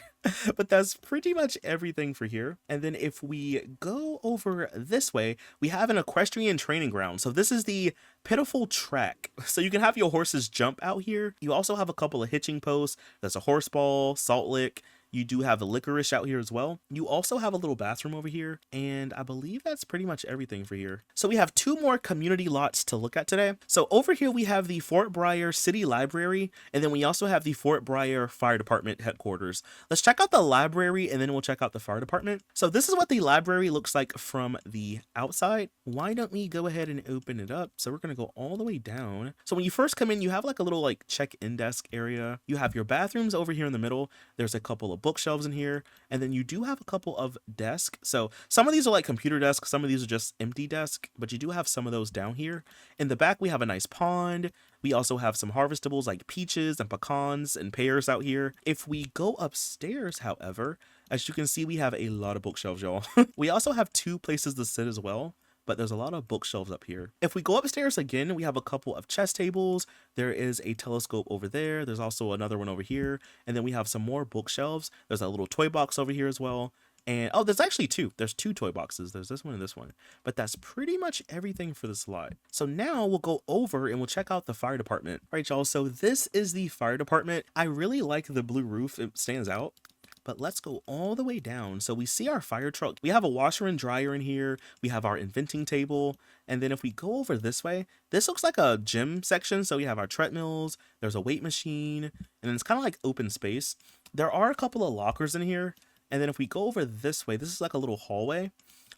but that's pretty much everything for here. And then if we go over this way, we have an equestrian training ground. So this is the pitiful track. So you can have your horses jump out here. You also have a couple of hitching posts. There's a horse ball, salt lick. You do have the licorice out here as well. You also have a little bathroom over here, and I believe that's pretty much everything for here. So we have two more community lots to look at today. So over here we have the Fort Briar City Library, and then we also have the Fort Briar Fire Department headquarters. Let's check out the library, and then we'll check out the fire department. So this is what the library looks like from the outside. Why don't we go ahead and open it up? So we're gonna go all the way down. So when you first come in, you have like a little like check-in desk area. You have your bathrooms over here in the middle. There's a couple of bookshelves in here, and then you do have a couple of desks. So some of these are like computer desks, some of these are just empty desks, but you do have some of those down here. In the back we have a nice pond. We also have some harvestables like peaches and pecans and pears out here. If we go upstairs, however, as you can see, we have a lot of bookshelves, y'all. We also have two places to sit as well, but there's a lot of bookshelves up here. If we go upstairs again, we have a couple of chess tables. There is a telescope over there. There's also another one over here. And then we have some more bookshelves. There's a little toy box over here as well. And oh, there's actually two. There's two toy boxes. There's this one and this one. But that's pretty much everything for this lot. So now we'll go over and we'll check out the fire department. All right, y'all. So this is the fire department. I really like the blue roof. It stands out. But let's go all the way down. So we see our fire truck. We have a washer and dryer in here. We have our inventing table. And then if we go over this way, this looks like a gym section. So we have our treadmills. There's a weight machine. And then it's kind of like open space. There are a couple of lockers in here. And then if we go over this way, this is like a little hallway.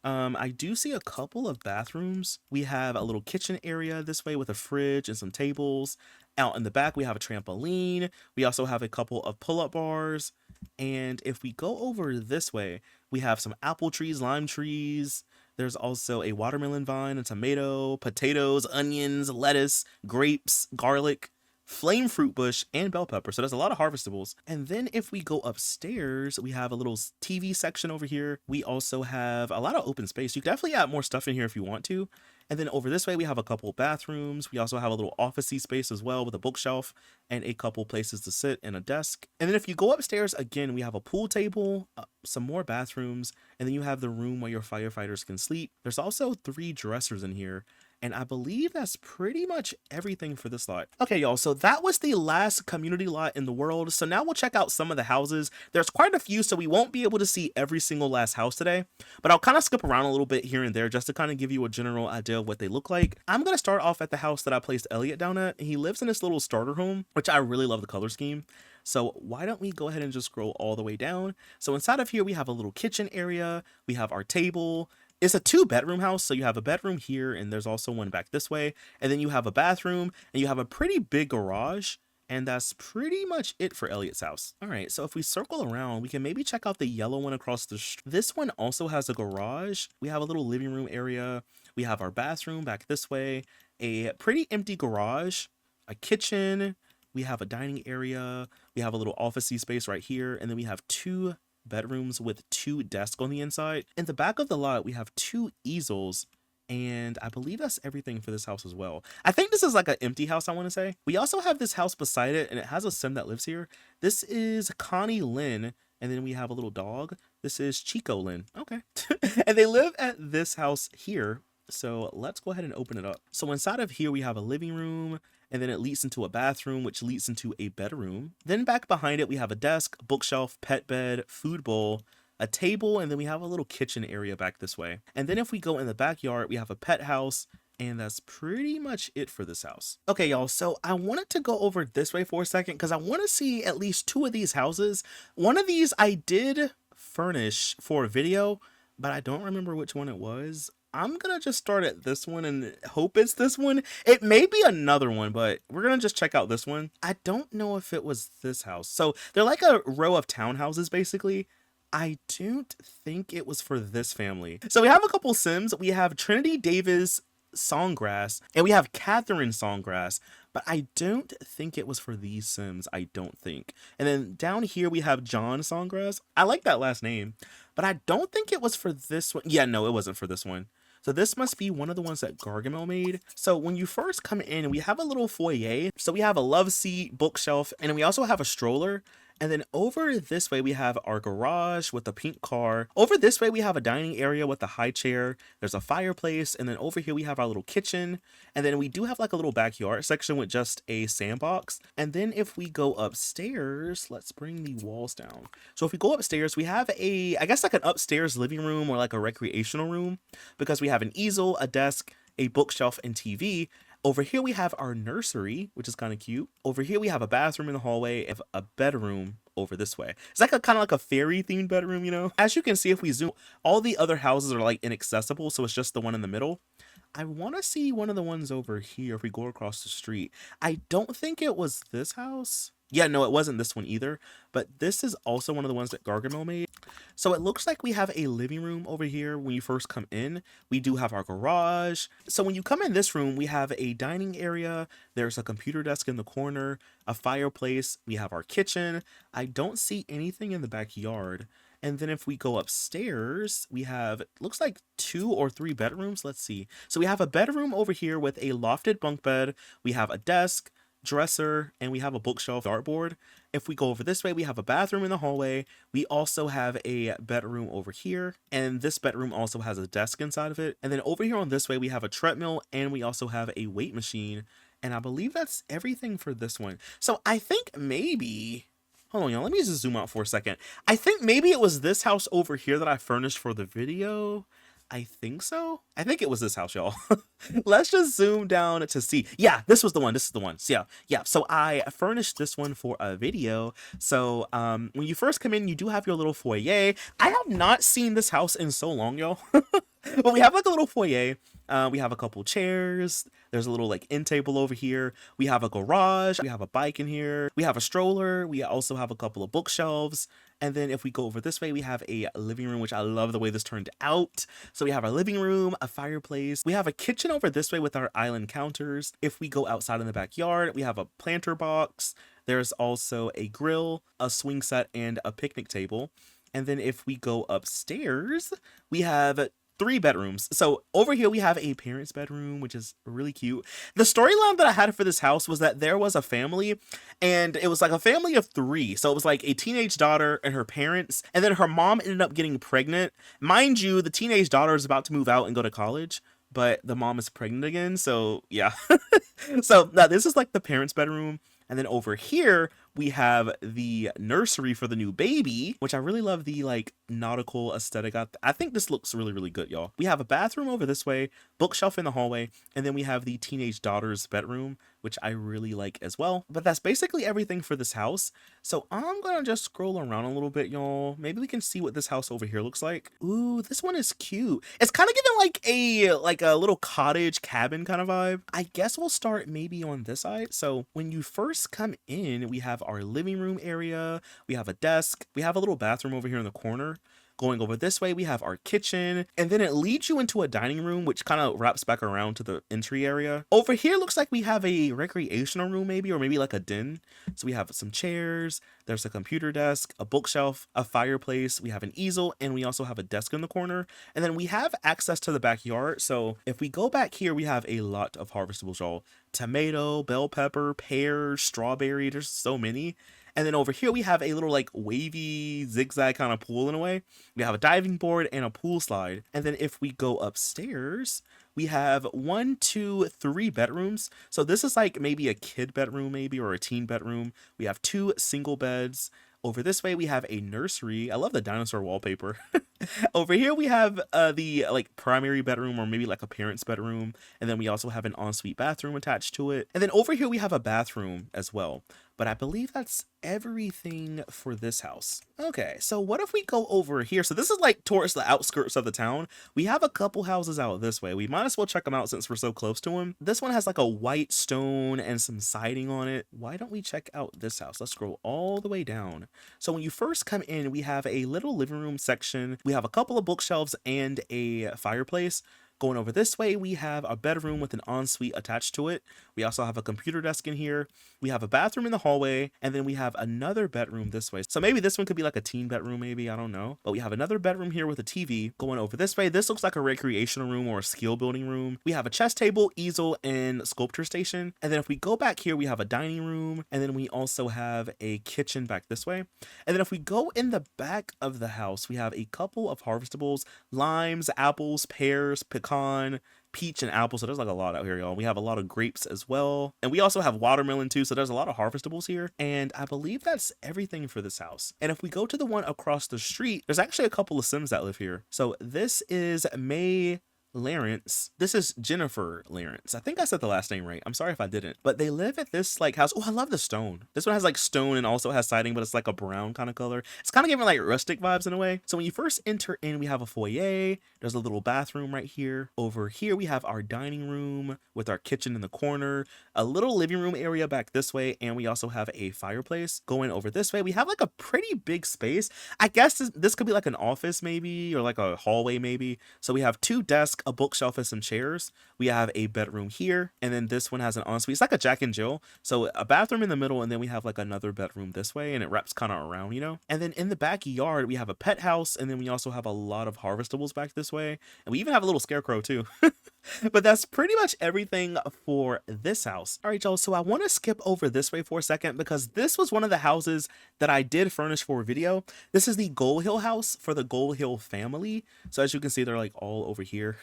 I do see a couple of bathrooms. We have a little kitchen area this way with a fridge and some tables. Out in the back, we have a trampoline. We also have a couple of pull-up bars. And if we go over this way, we have some apple trees, lime trees. There's also a watermelon vine, a tomato, potatoes, onions, lettuce, grapes, garlic, flame fruit bush, and bell pepper. So there's a lot of harvestables. And then if we go upstairs, we have a little TV section over here. We also have a lot of open space. You can definitely add more stuff in here if you want to. And then over this way, we have a couple bathrooms. We also have a little office-y space as well with a bookshelf and a couple places to sit and a desk. And then if you go upstairs, again, we have a pool table, some more bathrooms, and then you have the room where your firefighters can sleep. There's also 3 dressers in here. And I believe that's pretty much everything for this lot. Okay, y'all, so that was the last community lot in the world. So now we'll check out some of the houses. There's quite a few, so we won't be able to see every single last house today. But I'll kind of skip around a little bit here and there just to kind of give you a general idea of what they look like. I'm going to start off at the house that I placed Elliot down at. He lives in this little starter home, which I really love the color scheme. So why don't we go ahead and just scroll all the way down? So inside of here, we have a little kitchen area. We have our table. It's a 2-bedroom house, so you have a bedroom here, and there's also one back this way, and then you have a bathroom, and you have a pretty big garage, and that's pretty much it for Elliot's house. All right, so if we circle around, we can maybe check out the yellow one across the street. This one also has a garage. We have a little living room area. We have our bathroom back this way, a pretty empty garage, a kitchen. We have a dining area. We have a little office-y space right here, and then we have 2 bedrooms with 2 desks on the inside. In the back of the lot, we have 2 easels, and I believe that's everything for this house as well. I think this is like an empty house, I want to say. We also have this house beside it, and it has a sim that lives here. This is Connie Lynn, and then we have a little dog. This is Chico Lynn. Okay. And they live at this house here. So let's go ahead and open it up. So inside of here, we have a living room, and then it leads into a bathroom, which leads into a bedroom. Then back behind it, we have a desk, bookshelf, pet bed, food bowl, a table, and then we have a little kitchen area back this way. And then if we go in the backyard, we have a pet house, and that's pretty much it for this house. Okay, y'all, so I wanted to go over this way for a second because I want to see at least 2 of these houses. One of these I did furnish for a video, but I don't remember which one it was. I'm gonna just start at this one and hope it's this one. It may be another one, but we're gonna just check out this one. I don't know if it was this house. So they're like a row of townhouses, basically. I don't think it was for this family. So we have a couple Sims. We have Trinity Davis Songgrass, and we have Catherine Songgrass, but I don't think it was for these Sims. I don't think. And then down here we have John Songgrass. I like that last name, but I don't think it was for this one. Yeah, no, it wasn't for this one. So this must be one of the ones that Gargamel made. So when you first come in, we have a little foyer. So we have a love seat, bookshelf, and we also have a stroller. And then over this way, we have our garage with a pink car. Over this way, we have a dining area with a high chair. There's a fireplace. And then over here, we have our little kitchen. And then we do have like a little backyard section with just a sandbox. And then if we go upstairs, let's bring the walls down. So if we go upstairs, we have I guess like an upstairs living room or like a recreational room, because we have an easel, a desk, a bookshelf, and TV. Over here, we have our nursery, which is kind of cute. Over here, we have a bathroom in the hallway and a bedroom over this way. It's like a kind of like a fairy themed bedroom, you know? As you can see, if we zoom, all the other houses are like inaccessible. So it's just the one in the middle. I want to see one of the ones over here if we go across the street. I don't think it was this house. Yeah, no, it wasn't this one either, but this is also one of the ones that Gargamel made. So it looks like we have a living room over here when you first come in. We do have our garage. So when you come in this room, we have a dining area. There's a computer desk in the corner, a fireplace. We have our kitchen. I don't see anything in the backyard. And then if we go upstairs, we have, it looks like 2 or 3 bedrooms. Let's see. So we have a bedroom over here with a lofted bunk bed. We have a desk, dresser, and we have a bookshelf dartboard. If we go over this way, we have a bathroom in the hallway. We also have a bedroom over here, and this bedroom also has a desk inside of it. And then over here on this way, we have a treadmill, and we also have a weight machine. And I believe that's everything for this one. So I think maybe, hold on, y'all, let me just zoom out for a second. I think maybe it was this house over here that I furnished for the video. I think so. I think it was this house, y'all. Let's just zoom down to see. Yeah, this was the one. This is the one. So yeah. So I furnished this one for a video. So when you first come in, you do have your little foyer. I have not seen this house in so long, y'all. But we have like a little foyer. We have a couple chairs. There's a little like end table over here. We have a garage. We have a bike in here. We have a stroller. We also have a couple of bookshelves. And then if we go over this way, we have a living room, which I love the way this turned out. So we have our living room, a fireplace. We have a kitchen over this way with our island counters. If we go outside in the backyard, we have a planter box. There's also a grill, a swing set, and a picnic table. And then if we go upstairs, we have 3 bedrooms. So over here we have a parent's bedroom, which is really cute. The storyline that I had for this house was that there was a family, and it was like a family of 3. So it was like a teenage daughter and her parents, and then her mom ended up getting pregnant. Mind you, the teenage daughter is about to move out and go to college, but the mom is pregnant again. So yeah. So now this is like the parents' bedroom. And then over here, we have the nursery for the new baby, which I really love the like nautical aesthetic. I think this looks really, really good, y'all. We have a bathroom over this way, bookshelf in the hallway, and then we have the teenage daughter's bedroom, which I really like as well. But that's basically everything for this house. So I'm gonna just scroll around a little bit, y'all. Maybe we can see what this house over here looks like. Ooh, this one is cute. It's kind of giving like a little cottage cabin kind of vibe. I guess we'll start maybe on this side. So when you first come in, we have our living room area. We have a desk. We have a little bathroom over here in the corner. Going over this way, we have our kitchen, and then it leads you into a dining room, which kind of wraps back around to the entry area. Over here, looks like we have a recreational room maybe, or maybe like a den. So we have some chairs, there's a computer desk, a bookshelf, a fireplace, we have an easel, and we also have a desk in the corner. And then we have access to the backyard. So if we go back here, we have a lot of harvestables, y'all. Tomato, bell pepper, pears, strawberry, there's so many. And then over here we have a little like wavy zigzag kind of pool in a way. We have a diving board and a pool slide. And then if we go upstairs, we have 1, 2, 3 bedrooms. So this is like maybe a kid bedroom maybe, or a teen bedroom. We have 2 single beds. Over this way we have a nursery. I love the dinosaur wallpaper. Over here we have the like primary bedroom, or maybe like a parent's bedroom, and then we also have an ensuite bathroom attached to it. And then over here we have a bathroom as well. But I believe that's everything for this house. Okay, so what if we go over here? So this is like towards the outskirts of the town. We have a couple houses out this way. We might as well check them out since we're so close to them. This one has like a white stone and some siding on it. Why don't we check out this house? Let's scroll all the way down. So when you first come in, we have a little living room section. We have a couple of bookshelves and a fireplace. Going over this way, we have a bedroom with an ensuite attached to it. We also have a computer desk in here. We have a bathroom in the hallway, and then we have another bedroom this way. So maybe this one could be like a teen bedroom, maybe, I don't know. But we have another bedroom here with a TV. Going over this way, this looks like a recreational room or a skill building room. We have a chess table, easel, and sculpture station. And then if we go back here, we have a dining room, and then we also have a kitchen back this way. And then if we go in the back of the house, we have a couple of harvestables, limes, apples, pears, pecan, peach, and apple. So there's like a lot out here, y'all. We have a lot of grapes as well, and we also have watermelon too, so there's a lot of harvestables here. And I believe that's everything for this house. And if we go to the one across the street, there's actually a couple of Sims that live here. So this is May Lawrence. This is Jennifer Lawrence. I think I said the last name right. I'm sorry if I didn't. But they live at this like house. Oh, I love the stone. This one has like stone and also has siding, but it's like a brown kind of color. It's kind of giving like rustic vibes in a way. So when you first enter in, we have a foyer. There's a little bathroom right here. Over here, we have our dining room with our kitchen in the corner, a little living room area back this way, and we also have a fireplace. Going over this way, we have like a pretty big space. I guess this could be like an office maybe, or like a hallway maybe. So we have 2 desks, a bookshelf, and some chairs. We have a bedroom here, and then this one has an ensuite. It's like a Jack and Jill. So a bathroom in the middle, and then we have like another bedroom this way, and it wraps kind of around, you know? And then in the backyard, we have a pet house, and then we also have a lot of harvestables back this way. And we even have a little scarecrow too. But that's pretty much everything for this house. All right, y'all, so I want to skip over this way for a second because this was one of the houses that I did furnish for a video. This is the Gold Hill house for the Gold Hill family. So as you can see, they're like all over here.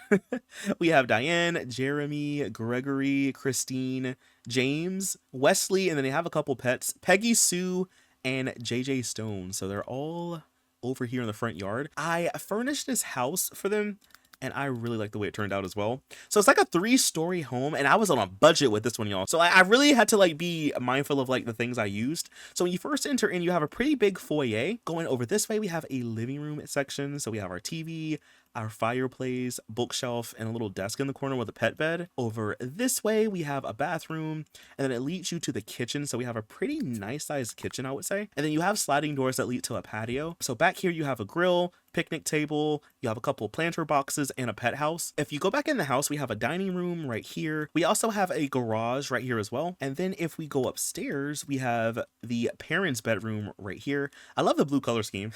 We have Diane, Jeremy, Gregory, Christine, James, Wesley, and then they have a couple pets, Peggy, Sue, and JJ Stone. So they're all over here in the front yard. I furnished this house for them, and I really like the way it turned out as well. So it's like a 3-story home, and I was on a budget with this one, y'all. So I really had to like be mindful of like the things I used. So when you first enter in, you have a pretty big foyer. Going over this way, we have a living room section. So we have our TV, our fireplace, bookshelf, and a little desk in the corner with a pet bed. Over this way, we have a bathroom, and then it leads you to the kitchen. So we have a pretty nice sized kitchen, I would say. And then you have sliding doors that lead to a patio. So back here, you have a grill, picnic table, you have a couple planter boxes, and a pet house. If you go back in the house, we have a dining room right here. We also have a garage right here as well. And then if we go upstairs, we have the parents' bedroom right here. I love the blue color scheme.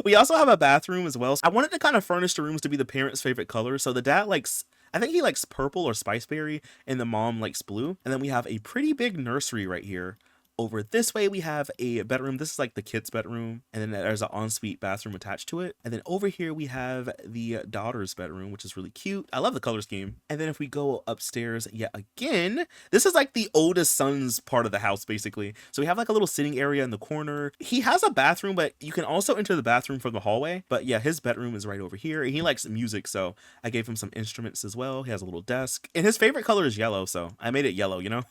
We also have a bathroom as well. So I wanted to kind of furnish the rooms to be the parents' favorite color. So the dad likes, I think he likes purple or spiceberry, and the mom likes blue. And then we have a pretty big nursery right here. Over this way, we have a bedroom. This is like the kids' bedroom. And then there's an ensuite bathroom attached to it. And then over here, we have the daughter's bedroom, which is really cute. I love the color scheme. And then if we go upstairs yet again, this is like the oldest son's part of the house, basically. So we have like a little sitting area in the corner. He has a bathroom, but you can also enter the bathroom from the hallway. But yeah, his bedroom is right over here. And he likes music, so I gave him some instruments as well. He has a little desk. And his favorite color is yellow, so I made it yellow, you know?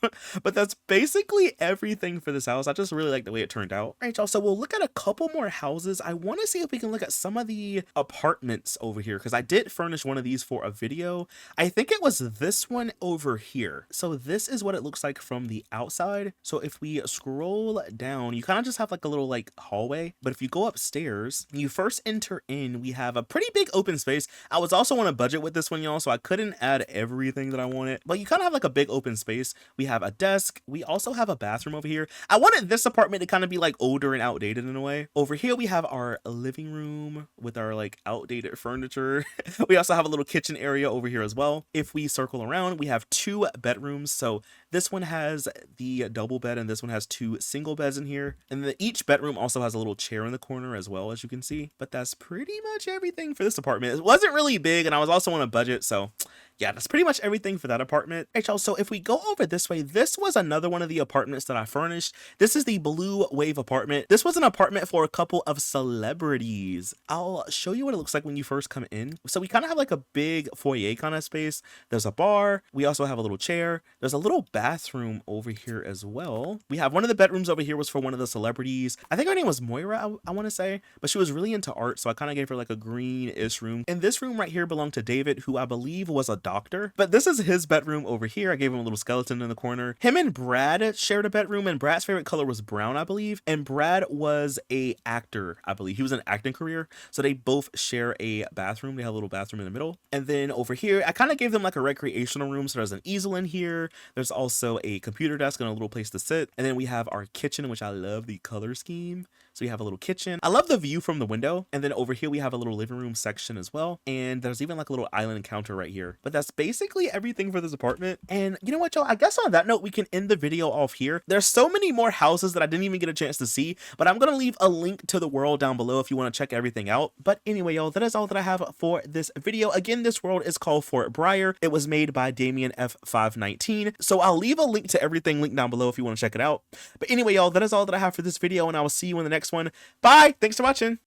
But that's basically everything for this house. I just really like the way it turned out. All right, y'all, so we'll look at a couple more houses. I want to see if we can look at some of the apartments over here, because I did furnish one of these for a video. I think it was this one over here. So this is what it looks like from the outside. So if we scroll down, you kind of just have like a little like hallway, but if you go upstairs, you first enter in, we have a pretty big open space. I was also on a budget with this one, y'all, so I couldn't add everything that I wanted, but you kind of have like a big open space. We have a desk. We also have a bathroom over here. here. I wanted this apartment to kind of be like older and outdated in a way. Over here we have our living room with our like outdated furniture. We also have a little kitchen area over here as well. If we circle around, we have 2 bedrooms. So this one has the double bed and this one has 2 single beds in here. And each bedroom also has a little chair in the corner as well, as you can see. But that's pretty much everything for this apartment. It wasn't really big and I was also on a budget, so yeah, that's pretty much everything for that apartment. Right, y'all, so if we go over this way, this was another one of the apartments that I furnished. This is the Blue Wave apartment. This was an apartment for a couple of celebrities. I'll show you what it looks like when you first come in. So we kind of have like a big foyer kind of space. There's a bar. We also have a little chair. There's a little bathroom over here as well. We have one of the bedrooms over here was for one of the celebrities. I think her name was Moira, I want to say, but she was really into art, so I kind of gave her like a greenish room. And this room right here belonged to David, who I believe was a doctor, but this is his bedroom over here. I gave him a little skeleton in the corner. Him and Brad shared a bedroom, and Brad's favorite color was brown, I believe, and Brad was a actor, I believe. He was an acting career, so they both share a bathroom. They have a little bathroom in the middle. And then over here, I kind of gave them like a recreational room, so there's an easel in here. There's also a computer desk and a little place to sit. And then we have our kitchen, which I love the color scheme. So we have a little kitchen. I love the view from the window. And then over here, we have a little living room section as well. And there's even like a little island counter right here. But that's basically everything for this apartment. And you know what, y'all? I guess on that note, we can end the video off here. There's so many more houses that I didn't even get a chance to see, but I'm going to leave a link to the world down below if you want to check everything out. But anyway, y'all, that is all that I have for this video. Again, this world is called Fort Briar. It was made by Damien F519. So I'll leave a link to everything linked down below if you want to check it out. But anyway, y'all, that is all that I have for this video, and I will see you in the next one. Bye. Thanks for watching.